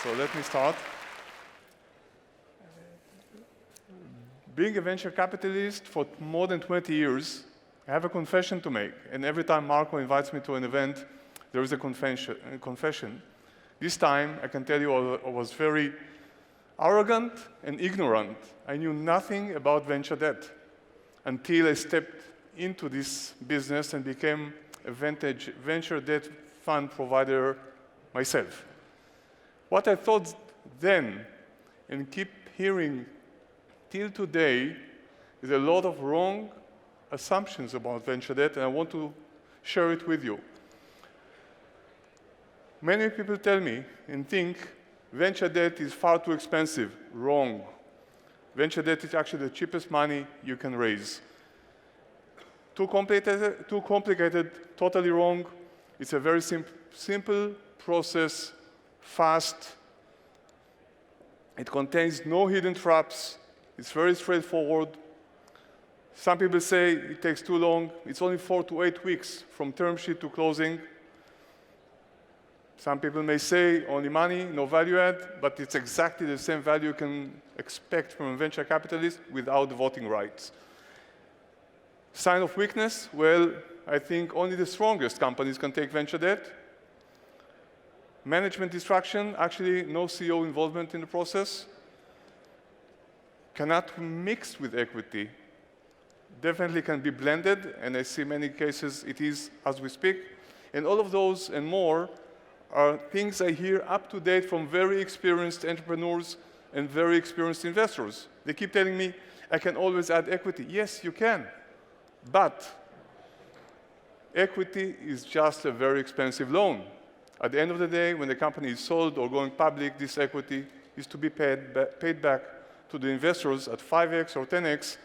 So let me start. Being a venture capitalist for more than 20 years, I have a confession to make. And every time Marco invites me to an event, there is a confession. This time, I can tell you I was very arrogant and ignorant. I knew nothing about venture debt until I stepped into this business and became a venture debt fund provider myself. What I thought then, and keep hearing till today, is a lot of wrong assumptions about venture debt, and I want to share it with you. Many people tell me and think venture debt is far too expensive. Wrong. Venture debt is actually the cheapest money you can raise. Too complicated, totally wrong. It's a very simple process, fast. It contains no hidden traps. It's very straightforward. Some people say it takes too long. It's only 4 to 8 weeks from term sheet to closing. Some people may say only money, no value add, but it's exactly the same value you can expect from a venture capitalist without voting rights. Sign of weakness? Well, I think only the strongest companies can take venture debt. Management distraction, actually no CEO involvement in the process. Cannot mix with equity. Definitely can be blended, and I see many cases it is as we speak. And all of those and more are things I hear up to date from very experienced entrepreneurs and very experienced investors. They keep telling me, I can always add equity. Yes, you can. But equity is just a very expensive loan. At the end of the day, when the company is sold or going public, this equity is to be paid back to the investors at 5x or 10x,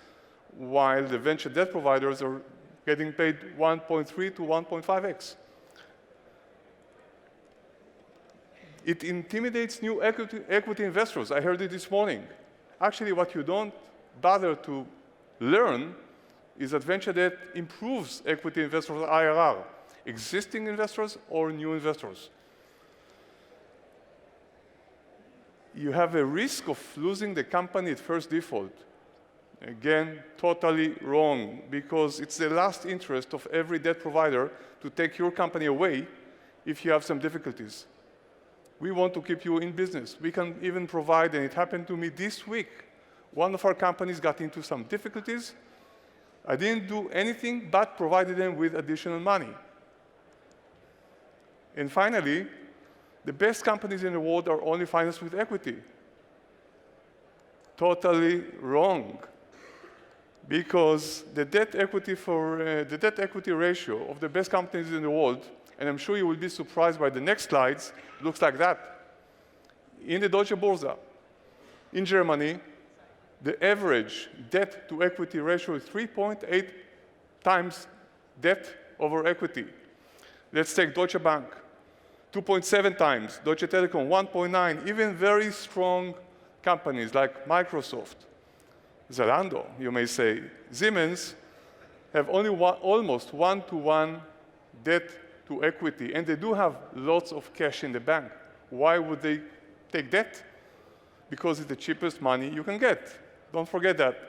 while the venture debt providers are getting paid 1.3 to 1.5x. It intimidates new equity investors. I heard it this morning. Actually, what you don't bother to learn is that venture debt improves equity investors' IRR, existing investors or new investors. You have a risk of losing the company at first default. Again, totally wrong, because it's the last interest of every debt provider to take your company away if you have some difficulties. We want to keep you in business. We can even provide, and it happened to me this week, one of our companies got into some difficulties. I didn't do anything but provided them with additional money. And finally, the best companies in the world are only financed with equity. Totally wrong. Because the debt equity ratio of the best companies in the world, and I'm sure you will be surprised by the next slides, looks like that. In the Deutsche Börse, in Germany, the average debt to equity ratio is 3.8 times debt over equity. Let's take Deutsche Bank, 2.7 times, Deutsche Telekom, 1.9, even very strong companies like Microsoft, Zalando, you may say, Siemens, have only almost 1-to-1 debt to equity, and they do have lots of cash in the bank. Why would they take debt? Because it's the cheapest money you can get. Don't forget that.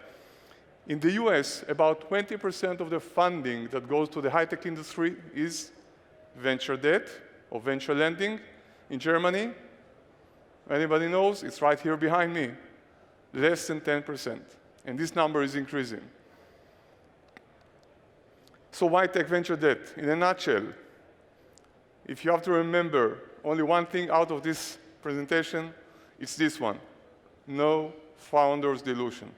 In the US, about 20% of the funding that goes to the high-tech industry is venture debt or venture lending. In Germany, anybody knows? It's right here behind me. Less than 10%. And this number is increasing. So why take venture debt? In a nutshell, if you have to remember only one thing out of this presentation, it's this one. No founders dilution.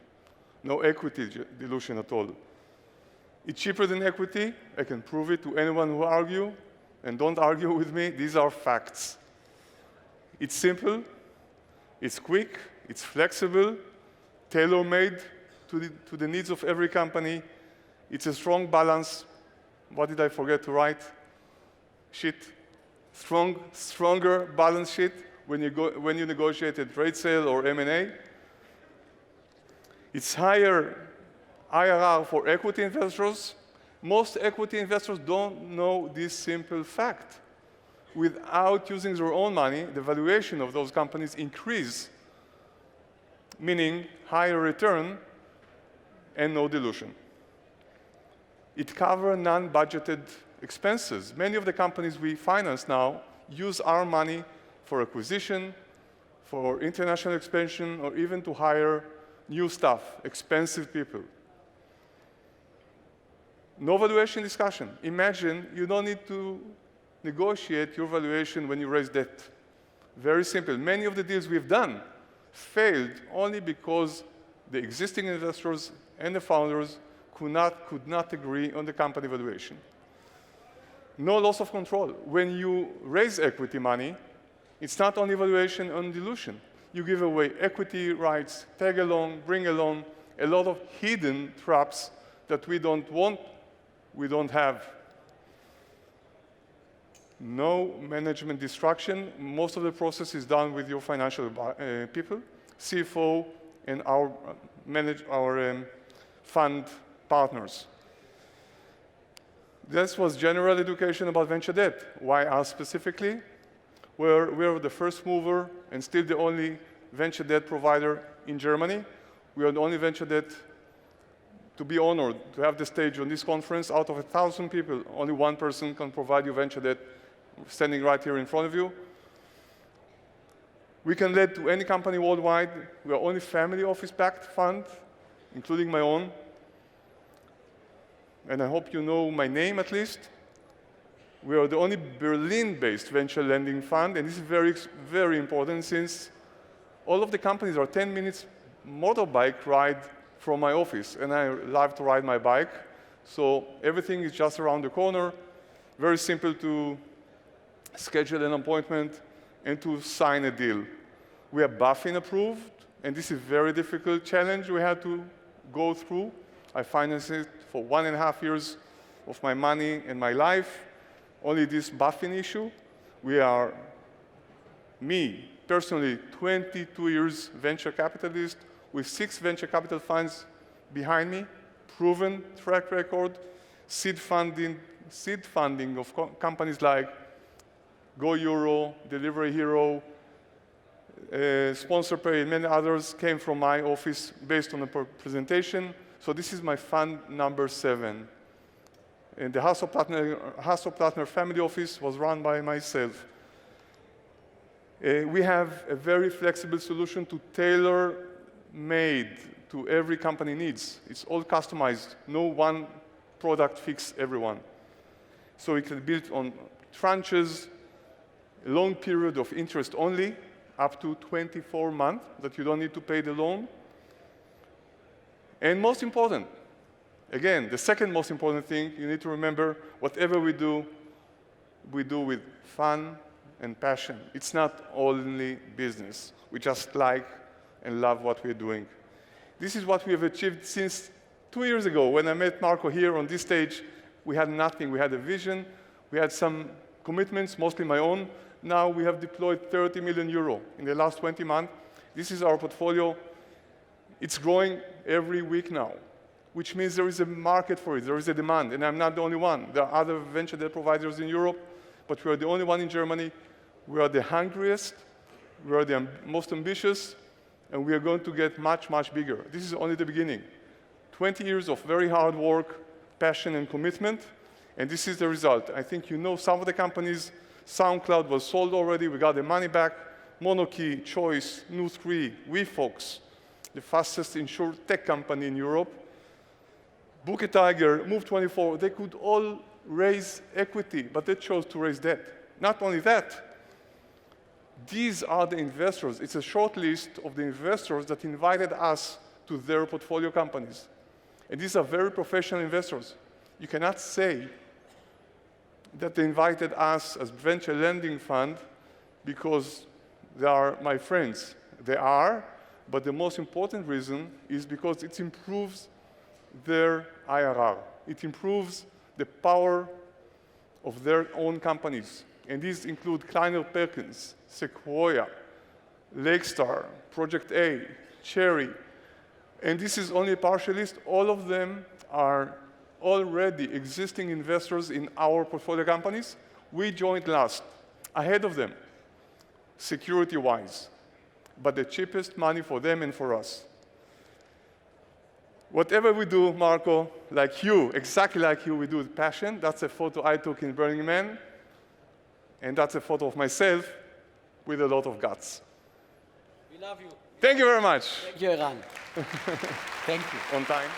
No equity dilution at all. It's cheaper than equity. I can prove it to anyone who argue. And don't argue with me. These are facts. It's simple. It's quick. It's flexible. Tailor-made to the needs of every company. It's a strong balance. What did I forget to write? Sheet. Stronger balance sheet when you negotiate a trade sale or M&A. It's higher IRR for equity investors. Most equity investors don't know this simple fact. without using their own money, the valuation of those companies increase, meaning higher return and no dilution. It covers non-budgeted expenses. Many of the companies we finance now use our money for acquisition, for international expansion, or even to hire new staff, expensive people. No valuation discussion. Imagine you don't need to negotiate your valuation when you raise debt. Very simple. Many of the deals we've done failed only because the existing investors and the founders could not agree on the company valuation. No loss of control. When you raise equity money, it's not only valuation on dilution. You give away equity rights, tag along, bring along, a lot of hidden traps that we don't want, we don't have. No management distraction. Most of the process is done with your financial people, CFO, and our fund partners. This was general education about venture debt. Why us specifically? We're the first mover and still the only venture debt provider in Germany. We are the only venture debt to be honored to have the stage on this conference. Out of 1,000 people, only one person can provide you venture debt, standing right here in front of you. We can lend to any company worldwide. We are only family office-backed fund, including my own. And I hope you know my name at least. We are the only Berlin-based venture lending fund, and this is very, very important since all of the companies are 10 minutes motorbike ride from my office, and I love to ride my bike. So everything is just around the corner. Very simple to schedule an appointment and to sign a deal. We are BaFin approved, and this is a very difficult challenge we had to go through. I financed it for 1.5 years of my money and my life. Only this BaFin issue. We are, me, personally, 22 years venture capitalist with 6 venture capital funds behind me, proven track record, seed funding of companies like Go Euro, Delivery Hero, SponsorPay, and many others came from my office based on a presentation. So this is my fund number 7. And the Hasso-Plattner family office was run by myself. We have a very flexible solution to tailor-made to every company needs. It's all customized. No one product fits everyone. So it can be built on tranches, a long period of interest only, up to 24 months that you don't need to pay the loan. And most important, again, the second most important thing, you need to remember, whatever we do with fun and passion. It's not only business. We just like and love what we're doing. This is what we have achieved since 2 years ago. When I met Marco here on this stage, we had nothing. We had a vision. We had some commitments, mostly my own. Now we have deployed 30 million euro in the last 20 months. This is our portfolio. It's growing every week now, which means there is a market for it. There is a demand, and I'm not the only one. There are other venture debt providers in Europe, but we are the only one in Germany. We are the hungriest, we are the most ambitious, and we are going to get much, much bigger. This is only the beginning. 20 years of very hard work, passion, and commitment, and this is the result. I think you know some of the companies. SoundCloud was sold already. We got the money back. Monokey, Choice, Nu3, WeFox, the fastest insured tech company in Europe. Book a Tiger, Move24, they could all raise equity, but they chose to raise debt. Not only that, these are the investors. It's a short list of the investors that invited us to their portfolio companies. And these are very professional investors. You cannot say that they invited us as venture lending fund because they are my friends. They are, but the most important reason is because it improves their IRR. It improves the power of their own companies. And these include Kleiner Perkins, Sequoia, Lakestar, Project A, Cherry. And this is only a partial list. All of them are already existing investors in our portfolio companies. We joined last. ahead of them, security-wise, but the cheapest money for them and for us. Whatever we do, Marco, like you, exactly like you, we do with passion. That's a photo I took in Burning Man, and that's a photo of myself with a lot of guts. We love you. Thank you very much. Thank you, Eran. Thank you. On time.